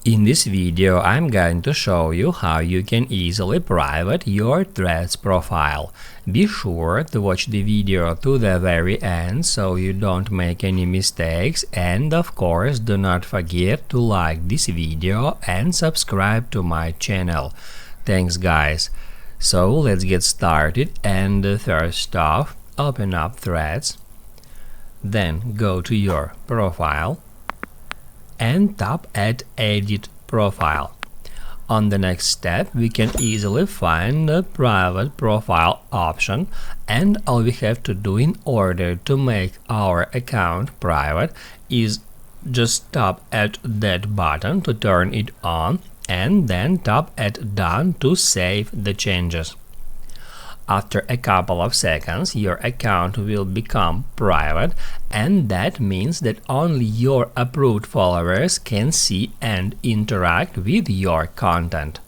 In this video, I'm going to show you how you can easily private your Threads profile. Be sure to watch the video to the very end so you don't make any mistakes, and of course do not forget to like this video and subscribe to my channel. Thanks guys. So let's get started, and first off, open up Threads, then go to your profile and tap at Edit Profile. On the next step, we can easily find the Private Profile option, and all we have to do in order to make our account private is just tap at that button to turn it on, and then tap at Done to save the changes. After a couple of seconds, your account will become private, and that means that only your approved followers can see and interact with your content.